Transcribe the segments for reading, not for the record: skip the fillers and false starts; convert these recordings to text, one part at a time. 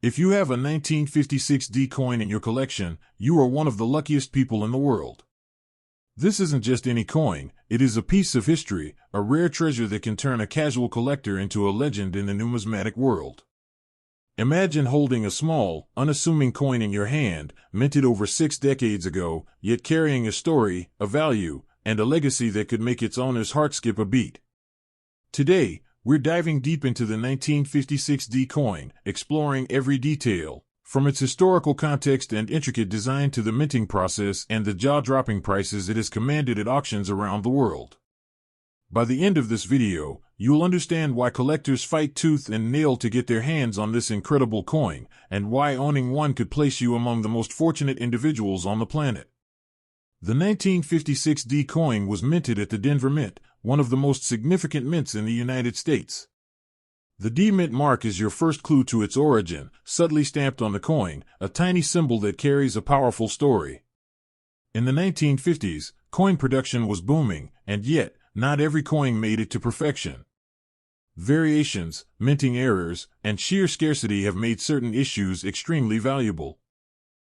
If you have a 1956 D coin in your collection, you are one of the luckiest people in the world. This isn't just any coin, it is a piece of history, a rare treasure that can turn a casual collector into a legend in the numismatic world. Imagine holding a small, unassuming coin in your hand, minted over 6 decades ago, yet carrying a story, a value, and a legacy that could make its owner's heart skip a beat. Today, we're diving deep into the 1956 D coin, exploring every detail, from its historical context and intricate design to the minting process and the jaw-dropping prices it has commanded at auctions around the world. By the end of this video, you'll understand why collectors fight tooth and nail to get their hands on this incredible coin, and why owning one could place you among the most fortunate individuals on the planet. The 1956 D coin was minted at the Denver Mint, one of the most significant mints in the United States. The D Mint mark is your first clue to its origin, subtly stamped on the coin, a tiny symbol that carries a powerful story. In the 1950s, coin production was booming, and yet, not every coin made it to perfection. Variations, minting errors, and sheer scarcity have made certain issues extremely valuable.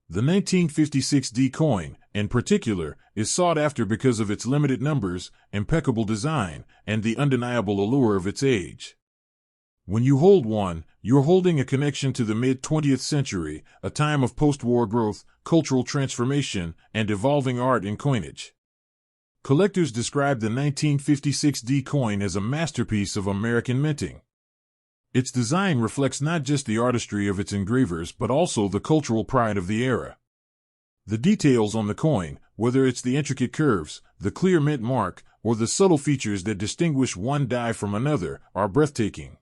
The 1956 D coin, in particular, is sought after because of its limited numbers, impeccable design, and the undeniable allure of its age. When you hold one, you're holding a connection to the mid-20th century, a time of post-war growth, cultural transformation, and evolving art in coinage. Collectors describe the 1956 D coin as a masterpiece of American minting. Its design reflects not just the artistry of its engravers but also the cultural pride of the era. The details on the coin, whether it's the intricate curves, the clear mint mark, or the subtle features that distinguish one die from another, are breathtaking.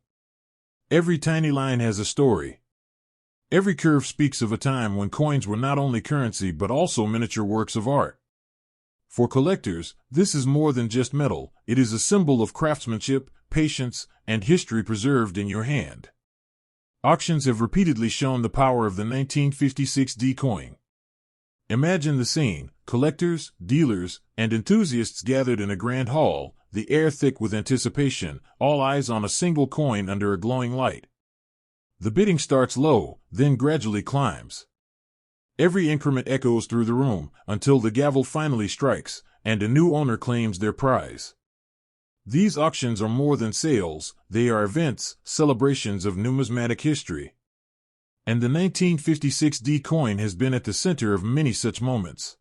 Every tiny line has a story. Every curve speaks of a time when coins were not only currency but also miniature works of art. For collectors, this is more than just metal, it is a symbol of craftsmanship, patience, and history preserved in your hand. Auctions have repeatedly shown the power of the 1956 D coin. Imagine the scene: collectors, dealers, and enthusiasts gathered in a grand hall, the air thick with anticipation, all eyes on a single coin under a glowing light. The bidding starts low, then gradually climbs. Every increment echoes through the room, until the gavel finally strikes, and a new owner claims their prize. These auctions are more than sales, they are events, celebrations of numismatic history. And the 1956 D coin has been at the center of many such moments.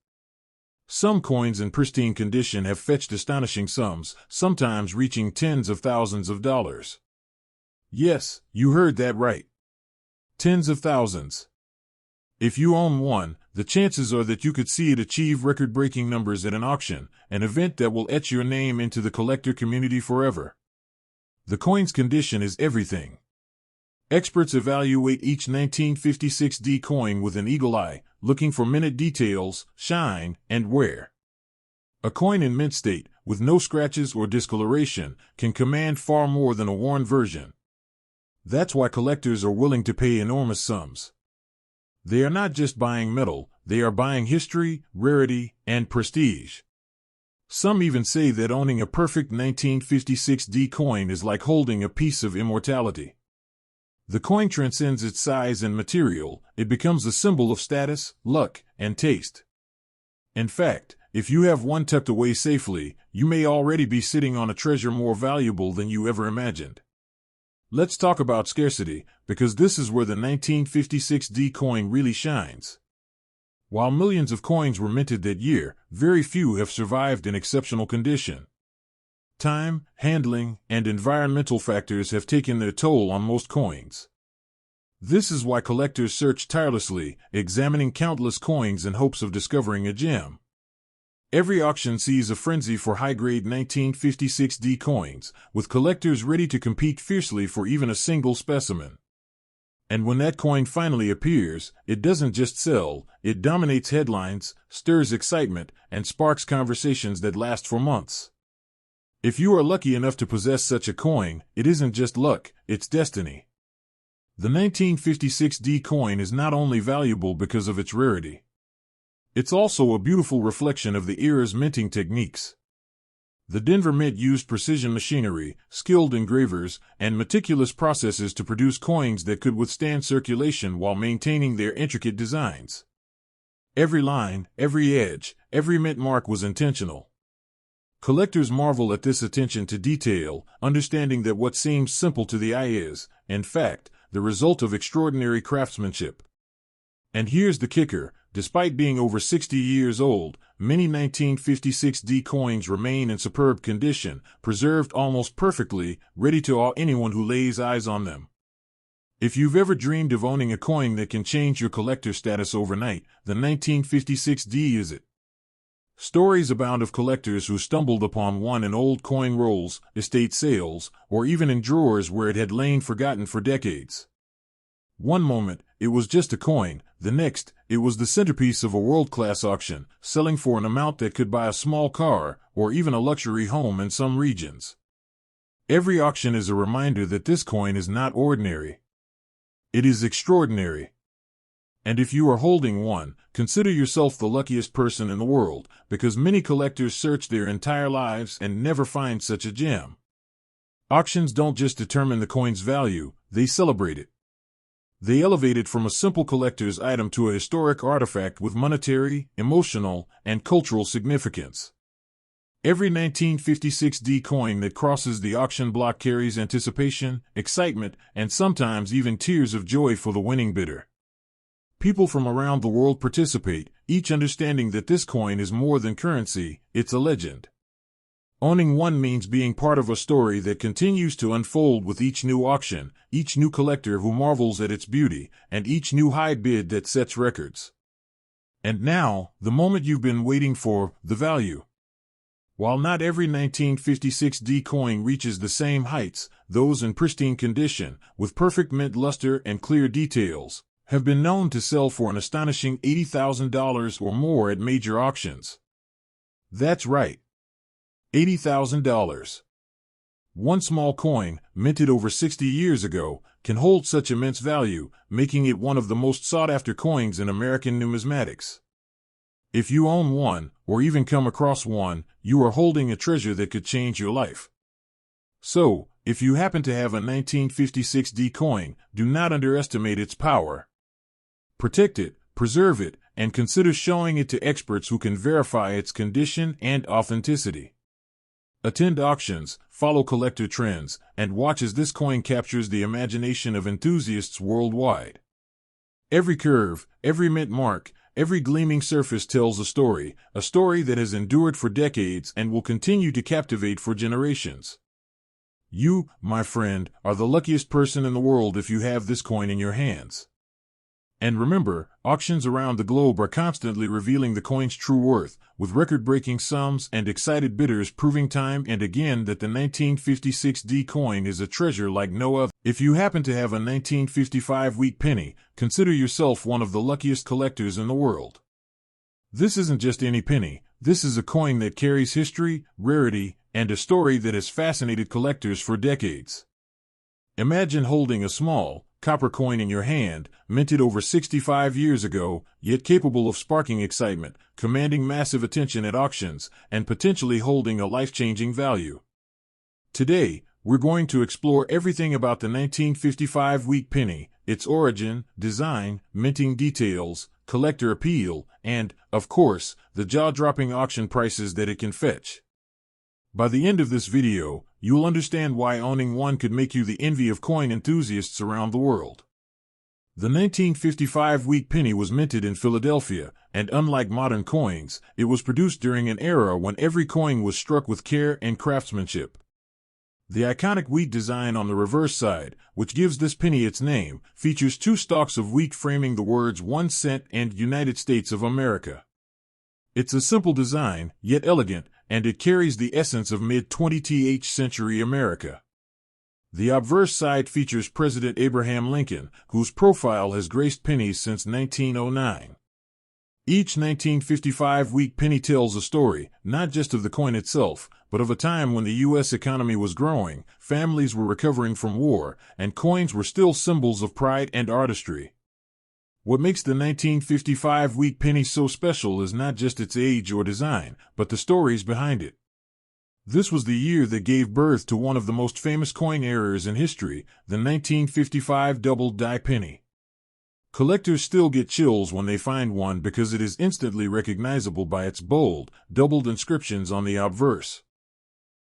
Some coins in pristine condition have fetched astonishing sums, sometimes reaching tens of thousands of dollars. Yes, you heard that right. Tens of thousands. If you own one, the chances are that you could see it achieve record-breaking numbers at an auction, an event that will etch your name into the collector community forever. The coin's condition is everything. Experts evaluate each 1956 D coin with an eagle eye, looking for minute details, shine, and wear. A coin in mint state, with no scratches or discoloration, can command far more than a worn version. That's why collectors are willing to pay enormous sums. They are not just buying metal, they are buying history, rarity, and prestige. Some even say that owning a perfect 1956 D coin is like holding a piece of immortality. The coin transcends its size and material, it becomes a symbol of status, luck, and taste. In fact, if you have one tucked away safely, you may already be sitting on a treasure more valuable than you ever imagined. Let's talk about scarcity, because this is where the 1956 D coin really shines. While millions of coins were minted that year, very few have survived in exceptional condition. Time, handling, and environmental factors have taken their toll on most coins. This is why collectors search tirelessly, examining countless coins in hopes of discovering a gem. Every auction sees a frenzy for high-grade 1956 D coins, with collectors ready to compete fiercely for even a single specimen. And when that coin finally appears, it doesn't just sell, it dominates headlines, stirs excitement, and sparks conversations that last for months. If you are lucky enough to possess such a coin, it isn't just luck, it's destiny. The 1956 D coin is not only valuable because of its rarity. It's also a beautiful reflection of the era's minting techniques. The Denver Mint used precision machinery, skilled engravers, and meticulous processes to produce coins that could withstand circulation while maintaining their intricate designs. Every line, every edge, every mint mark was intentional. Collectors marvel at this attention to detail, understanding that what seems simple to the eye is, in fact, the result of extraordinary craftsmanship. And here's the kicker: despite being over 60 years old, many 1956 D coins remain in superb condition, preserved almost perfectly, ready to awe anyone who lays eyes on them. If you've ever dreamed of owning a coin that can change your collector status overnight, the 1956 D is it. Stories abound of collectors who stumbled upon one in old coin rolls, estate sales, or even in drawers where it had lain forgotten for decades. One moment, it was just a coin; the next, it was the centerpiece of a world-class auction, selling for an amount that could buy a small car, or even a luxury home in some regions. Every auction is a reminder that this coin is not ordinary. It is extraordinary. And if you are holding one, consider yourself the luckiest person in the world, because many collectors search their entire lives and never find such a gem. Auctions don't just determine the coin's value, they celebrate it. They elevate it from a simple collector's item to a historic artifact with monetary, emotional, and cultural significance. Every 1956 D coin that crosses the auction block carries anticipation, excitement, and sometimes even tears of joy for the winning bidder. People from around the world participate, each understanding that this coin is more than currency, it's a legend. Owning one means being part of a story that continues to unfold with each new auction, each new collector who marvels at its beauty, and each new high bid that sets records. And now, the moment you've been waiting for, the value. While not every 1956 D coin reaches the same heights, those in pristine condition, with perfect mint luster and clear details, have been known to sell for an astonishing $80,000 or more at major auctions. That's right. $80,000. One small coin, minted over 60 years ago, can hold such immense value, making it one of the most sought-after coins in American numismatics. If you own one, or even come across one, you are holding a treasure that could change your life. So, if you happen to have a 1956 D coin, do not underestimate its power. Protect it, preserve it, and consider showing it to experts who can verify its condition and authenticity. Attend auctions, follow collector trends, and watch as this coin captures the imagination of enthusiasts worldwide. Every curve, every mint mark, every gleaming surface tells a story that has endured for decades and will continue to captivate for generations. You, my friend, are the luckiest person in the world if you have this coin in your hands. And remember, auctions around the globe are constantly revealing the coin's true worth, with record-breaking sums and excited bidders proving time and again that the 1956 D coin is a treasure like no other. If you happen to have a 1955 wheat penny, consider yourself one of the luckiest collectors in the world. This isn't just any penny, this is a coin that carries history, rarity, and a story that has fascinated collectors for decades. Imagine holding a small, copper coin in your hand, minted over 65 years ago, yet capable of sparking excitement, commanding massive attention at auctions, and potentially holding a life-changing value. Today, we're going to explore everything about the 1955 wheat penny, its origin, design, minting details, collector appeal, and, of course, the jaw-dropping auction prices that it can fetch. By the end of this video, you'll understand why owning one could make you the envy of coin enthusiasts around the world. The 1955 wheat penny was minted in Philadelphia, and unlike modern coins, it was produced during an era when every coin was struck with care and craftsmanship. The iconic wheat design on the reverse side, which gives this penny its name, features two stalks of wheat framing the words 1 cent and United States of America. It's a simple design, yet elegant, and it carries the essence of mid-20th century America. The obverse side features President Abraham Lincoln, whose profile has graced pennies since 1909. Each 1955 wheat penny tells a story, not just of the coin itself, but of a time when the U.S. economy was growing, families were recovering from war, and coins were still symbols of pride and artistry. What makes the 1955 wheat penny so special is not just its age or design, but the stories behind it. This was the year that gave birth to one of the most famous coin errors in history, the 1955 double-die penny. Collectors still get chills when they find one because it is instantly recognizable by its bold, doubled inscriptions on the obverse.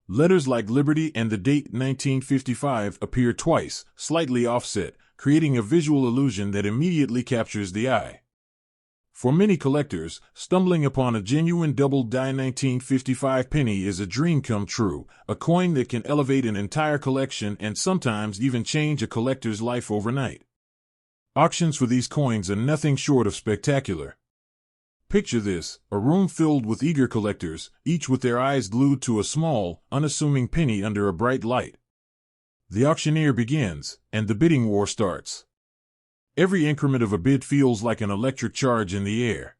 Letters like Liberty and the date 1955 appear twice, slightly offset, creating a visual illusion that immediately captures the eye. For many collectors, stumbling upon a genuine double-die 1955 penny is a dream come true, a coin that can elevate an entire collection and sometimes even change a collector's life overnight. Auctions for these coins are nothing short of spectacular. Picture this, a room filled with eager collectors, each with their eyes glued to a small, unassuming penny under a bright light. The auctioneer begins, and the bidding war starts. Every increment of a bid feels like an electric charge in the air.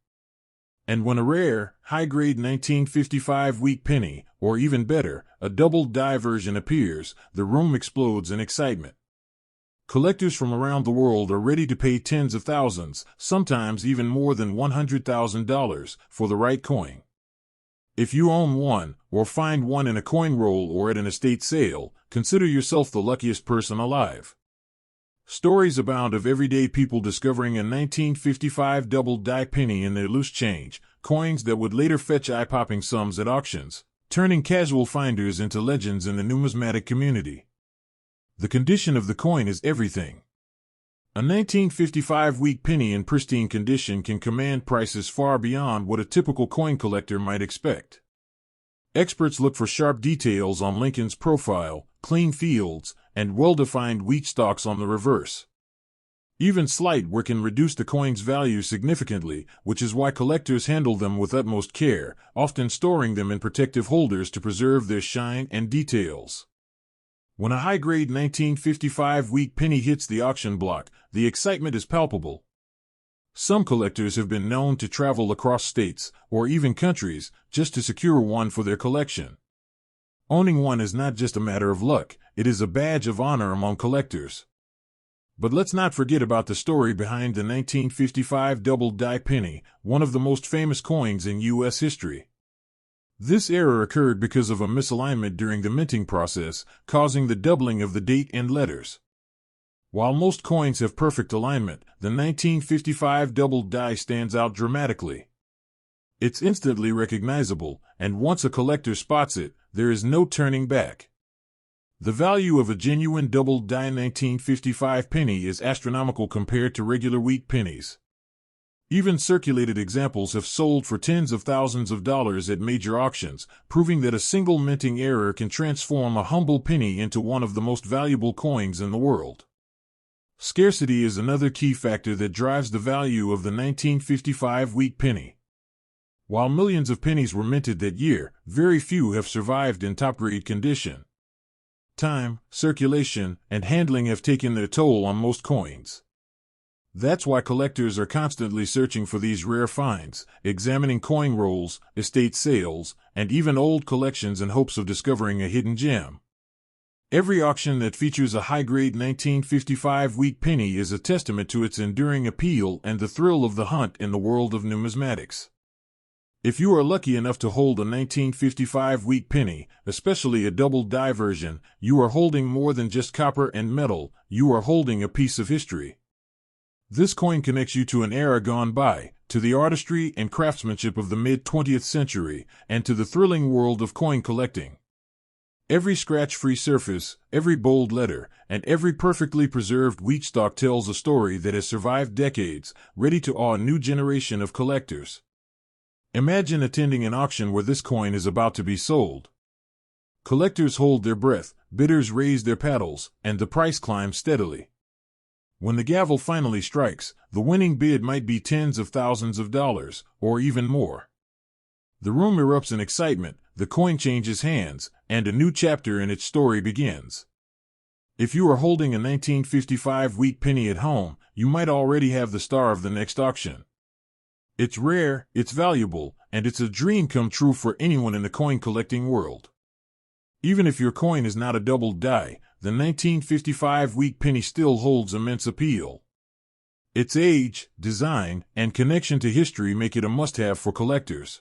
And when a rare, high-grade 1955 weak penny, or even better, a double-die version appears, the room explodes in excitement. Collectors from around the world are ready to pay tens of thousands, sometimes even more than $100,000, for the right coin. If you own one, or find one in a coin roll or at an estate sale, consider yourself the luckiest person alive. Stories abound of everyday people discovering a 1955 double-die penny in their loose change, coins that would later fetch eye-popping sums at auctions, turning casual finders into legends in the numismatic community. The condition of the coin is everything. A 1955 weak penny in pristine condition can command prices far beyond what a typical coin collector might expect. Experts look for sharp details on Lincoln's profile, clean fields, and well-defined wheat stalks on the reverse. Even slight wear can reduce the coin's value significantly, which is why collectors handle them with utmost care, often storing them in protective holders to preserve their shine and details. When a high-grade 1955 weak penny hits the auction block, the excitement is palpable. Some collectors have been known to travel across states, or even countries, just to secure one for their collection. Owning one is not just a matter of luck, it is a badge of honor among collectors. But let's not forget about the story behind the 1955 double-die penny, one of the most famous coins in U.S. history. This error occurred because of a misalignment during the minting process, causing the doubling of the date and letters. While most coins have perfect alignment, the 1955 double-die stands out dramatically. It's instantly recognizable, and once a collector spots it, there is no turning back. The value of a genuine double-die 1955 penny is astronomical compared to regular wheat pennies. Even circulated examples have sold for tens of thousands of dollars at major auctions, proving that a single minting error can transform a humble penny into one of the most valuable coins in the world. Scarcity is another key factor that drives the value of the 1955 weak penny. While millions of pennies were minted that year, very few have survived in top-grade condition. Time, circulation, and handling have taken their toll on most coins. That's why collectors are constantly searching for these rare finds, examining coin rolls, estate sales, and even old collections in hopes of discovering a hidden gem. Every auction that features a high-grade 1955 weak penny is a testament to its enduring appeal and the thrill of the hunt in the world of numismatics. If you are lucky enough to hold a 1955 weak penny, especially a double-die version, you are holding more than just copper and metal, you are holding a piece of history. This coin connects you to an era gone by, to the artistry and craftsmanship of the mid-20th century, and to the thrilling world of coin collecting. Every scratch-free surface, every bold letter, and every perfectly preserved wheat stalk tells a story that has survived decades, ready to awe a new generation of collectors. Imagine attending an auction where this coin is about to be sold. Collectors hold their breath, bidders raise their paddles, and the price climbs steadily. When the gavel finally strikes, the winning bid might be tens of thousands of dollars, or even more. The room erupts in excitement, the coin changes hands, and a new chapter in its story begins. If you are holding a 1955 weak penny at home, you might already have the star of the next auction. It's rare, it's valuable, and it's a dream come true for anyone in the coin collecting world. Even if your coin is not a double die, the 1955 weak penny still holds immense appeal. Its age, design, and connection to history make it a must-have for collectors.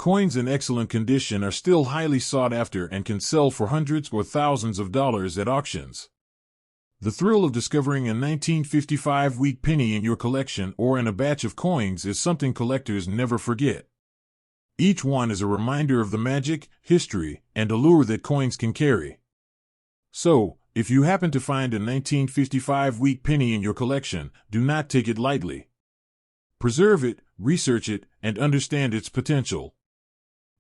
Coins in excellent condition are still highly sought after and can sell for hundreds or thousands of dollars at auctions. The thrill of discovering a 1955 wheat penny in your collection or in a batch of coins is something collectors never forget. Each one is a reminder of the magic, history, and allure that coins can carry. So, if you happen to find a 1955 wheat penny in your collection, do not take it lightly. Preserve it, research it, and understand its potential.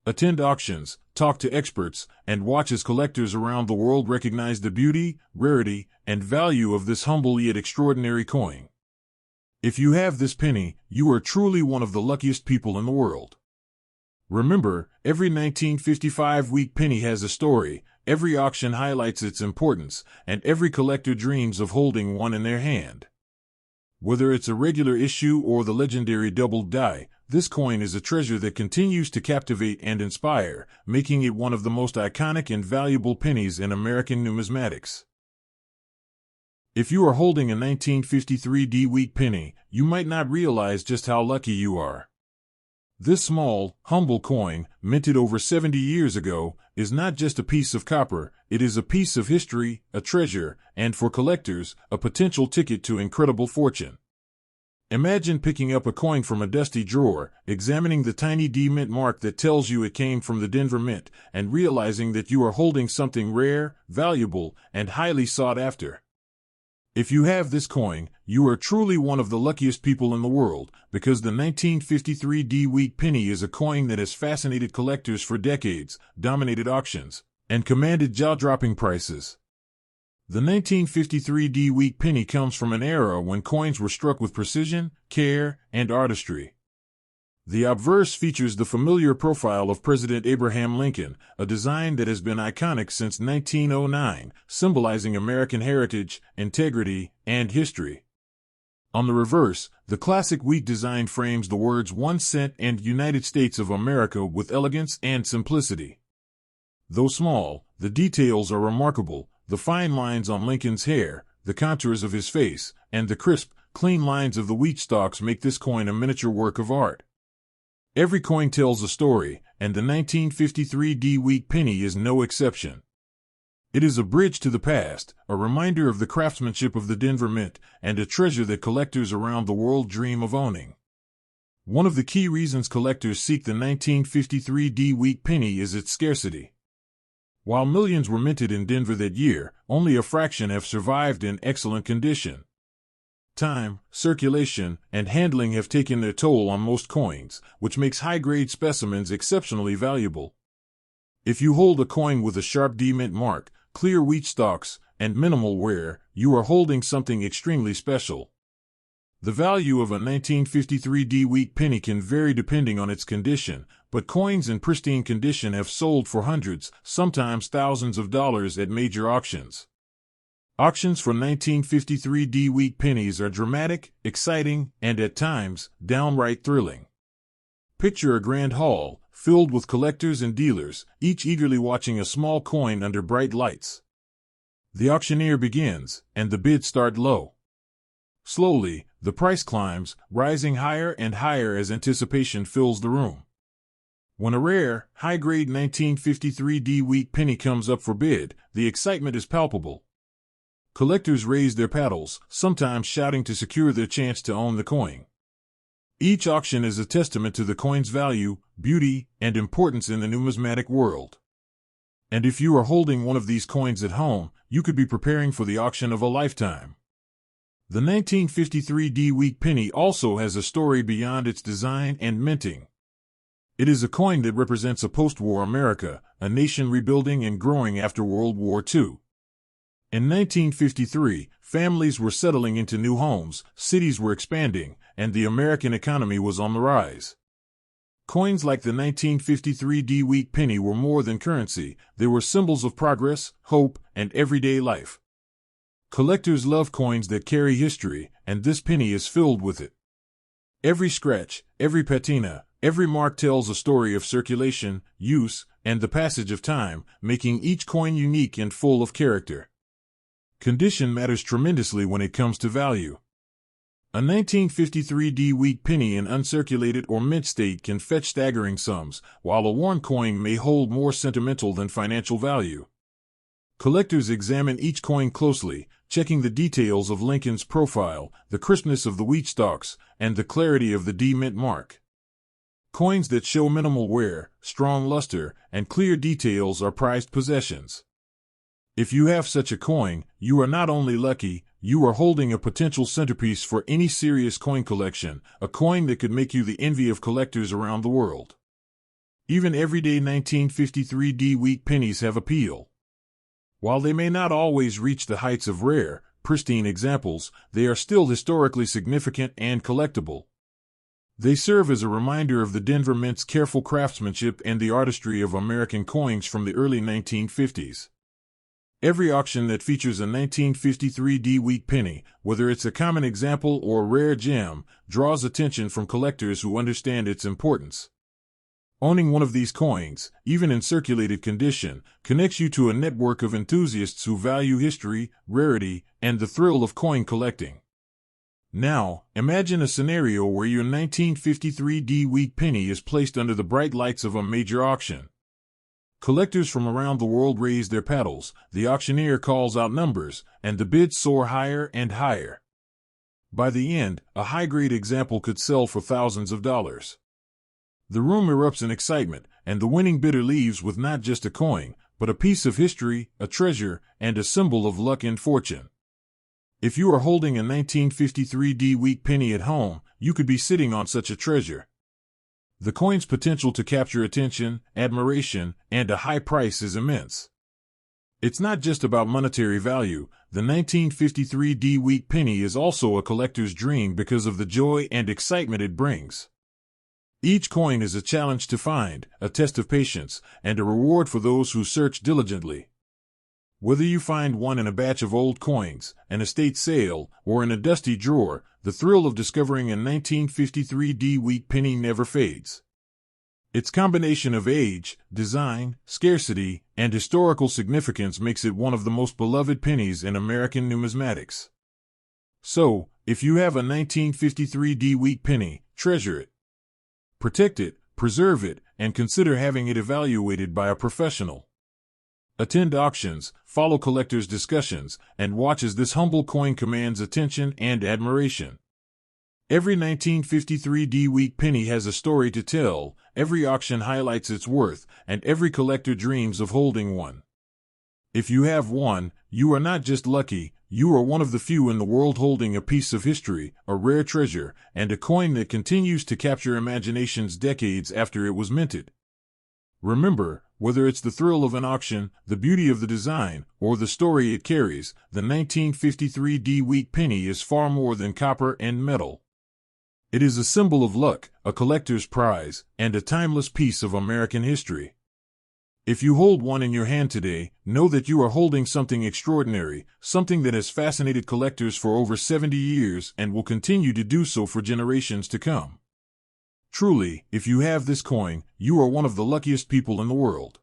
Attend auctions, talk to experts, and watch as collectors around the world recognize the beauty, rarity, and value of this humble yet extraordinary coin. If you have this penny, you are truly one of the luckiest people in the world. Remember, every 1955 wheat penny has a story, every auction highlights its importance, and every collector dreams of holding one in their hand. Whether it's a regular issue or the legendary double die, this coin is a treasure that continues to captivate and inspire, making it one of the most iconic and valuable pennies in American numismatics. If you are holding a 1953 wheat penny, you might not realize just how lucky you are. This small, humble coin, minted over 70 years ago, is not just a piece of copper, it is a piece of history, a treasure, and for collectors, a potential ticket to incredible fortune. Imagine picking up a coin from a dusty drawer, examining the tiny D mint mark that tells you it came from the Denver Mint, and realizing that you are holding something rare, valuable, and highly sought after. If you have this coin, you are truly one of the luckiest people in the world, because the 1953 wheat penny is a coin that has fascinated collectors for decades, dominated auctions, and commanded jaw-dropping prices. The 1953 wheat penny comes from an era when coins were struck with precision, care, and artistry. The obverse features the familiar profile of President Abraham Lincoln, a design that has been iconic since 1909, symbolizing American heritage, integrity, and history. On the reverse, the classic wheat design frames the words 1 cent and United States of America with elegance and simplicity. Though small, the details are remarkable. The fine lines on Lincoln's hair, the contours of his face, and the crisp, clean lines of the wheat stalks make this coin a miniature work of art. Every coin tells a story, and the 1953 wheat penny is no exception. It is a bridge to the past, a reminder of the craftsmanship of the Denver Mint, and a treasure that collectors around the world dream of owning. One of the key reasons collectors seek the 1953 wheat penny is its scarcity. While millions were minted in Denver that year, only a fraction have survived in excellent condition. Time, circulation, and handling have taken their toll on most coins, which makes high-grade specimens exceptionally valuable. If you hold a coin with a sharp D mint mark, clear wheat stalks, and minimal wear, you are holding something extremely special. The value of a 1953 wheat penny can vary depending on its condition, but coins in pristine condition have sold for hundreds, sometimes thousands of dollars at major auctions. Auctions for 1953 wheat pennies are dramatic, exciting, and at times, downright thrilling. Picture a grand hall, filled with collectors and dealers, each eagerly watching a small coin under bright lights. The auctioneer begins, and the bids start low. Slowly, the price climbs, rising higher and higher as anticipation fills the room. When a rare, high-grade 1953 wheat penny comes up for bid, the excitement is palpable. Collectors raise their paddles, sometimes shouting to secure their chance to own the coin. Each auction is a testament to the coin's value, beauty, and importance in the numismatic world. And if you are holding one of these coins at home, you could be preparing for the auction of a lifetime. The 1953 wheat penny also has a story beyond its design and minting. It is a coin that represents a post-war America, a nation rebuilding and growing after World War II. In 1953, families were settling into new homes, cities were expanding, and the American economy was on the rise. Coins like the 1953 wheat penny were more than currency, they were symbols of progress, hope, and everyday life. Collectors love coins that carry history, and this penny is filled with it. Every scratch, every patina, every mark tells a story of circulation, use, and the passage of time, making each coin unique and full of character. Condition matters tremendously when it comes to value. A 1953 wheat penny in uncirculated or mint state can fetch staggering sums, while a worn coin may hold more sentimental than financial value. Collectors examine each coin closely, checking the details of Lincoln's profile, the crispness of the wheat stalks, and the clarity of the D-mint mark. Coins that show minimal wear, strong luster, and clear details are prized possessions. If you have such a coin, you are not only lucky, you are holding a potential centerpiece for any serious coin collection, a coin that could make you the envy of collectors around the world. Even everyday 1953 wheat pennies have appeal. While they may not always reach the heights of rare, pristine examples, they are still historically significant and collectible. They serve as a reminder of the Denver Mint's careful craftsmanship and the artistry of American coins from the early 1950s. Every auction that features a 1953 wheat penny, whether it's a common example or a rare gem, draws attention from collectors who understand its importance. Owning one of these coins, even in circulated condition, connects you to a network of enthusiasts who value history, rarity, and the thrill of coin collecting. Now, imagine a scenario where your 1953 wheat penny is placed under the bright lights of a major auction. Collectors from around the world raise their paddles, the auctioneer calls out numbers, and the bids soar higher and higher. By the end, a high-grade example could sell for thousands of dollars. The room erupts in excitement, and the winning bidder leaves with not just a coin, but a piece of history, a treasure, and a symbol of luck and fortune. If you are holding a 1953 wheat penny at home, you could be sitting on such a treasure. The coin's potential to capture attention, admiration, and a high price is immense. It's not just about monetary value. The 1953 wheat penny is also a collector's dream because of the joy and excitement it brings. Each coin is a challenge to find, a test of patience, and a reward for those who search diligently. Whether you find one in a batch of old coins, an estate sale, or in a dusty drawer, the thrill of discovering a 1953 wheat penny never fades. Its combination of age, design, scarcity, and historical significance makes it one of the most beloved pennies in American numismatics. So, if you have a 1953 wheat penny, treasure it. Protect it, preserve it, and consider having it evaluated by a professional. Attend auctions, follow collectors' discussions, and watch as this humble coin commands attention and admiration. Every 1953 wheat penny has a story to tell, every auction highlights its worth, and every collector dreams of holding one. If you have one, you are not just lucky, you are one of the few in the world holding a piece of history, a rare treasure, and a coin that continues to capture imaginations decades after it was minted. Remember, whether it's the thrill of an auction, the beauty of the design, or the story it carries, the 1953 wheat penny is far more than copper and metal. It is a symbol of luck, a collector's prize, and a timeless piece of American history. If you hold one in your hand today, know that you are holding something extraordinary, something that has fascinated collectors for over 70 years and will continue to do so for generations to come. Truly, if you have this coin, you are one of the luckiest people in the world.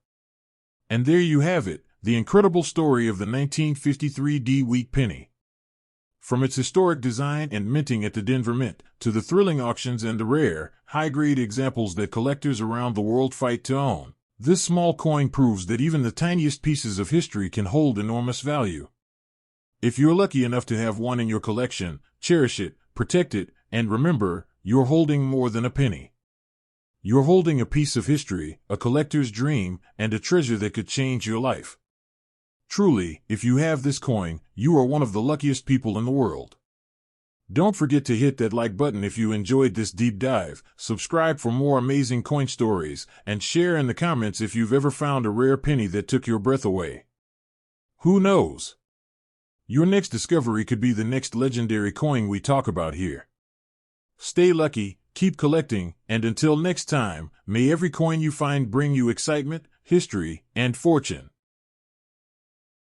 And there you have it, the incredible story of the 1953 wheat penny. From its historic design and minting at the Denver Mint, to the thrilling auctions and the rare, high-grade examples that collectors around the world fight to own, this small coin proves that even the tiniest pieces of history can hold enormous value. If you're lucky enough to have one in your collection, cherish it, protect it, and remember, you're holding more than a penny. You're holding a piece of history, a collector's dream, and a treasure that could change your life. Truly, if you have this coin, you are one of the luckiest people in the world. Don't forget to hit that like button if you enjoyed this deep dive, subscribe for more amazing coin stories, and share in the comments if you've ever found a rare penny that took your breath away. Who knows? Your next discovery could be the next legendary coin we talk about here. Stay lucky, keep collecting, and until next time, may every coin you find bring you excitement, history, and fortune.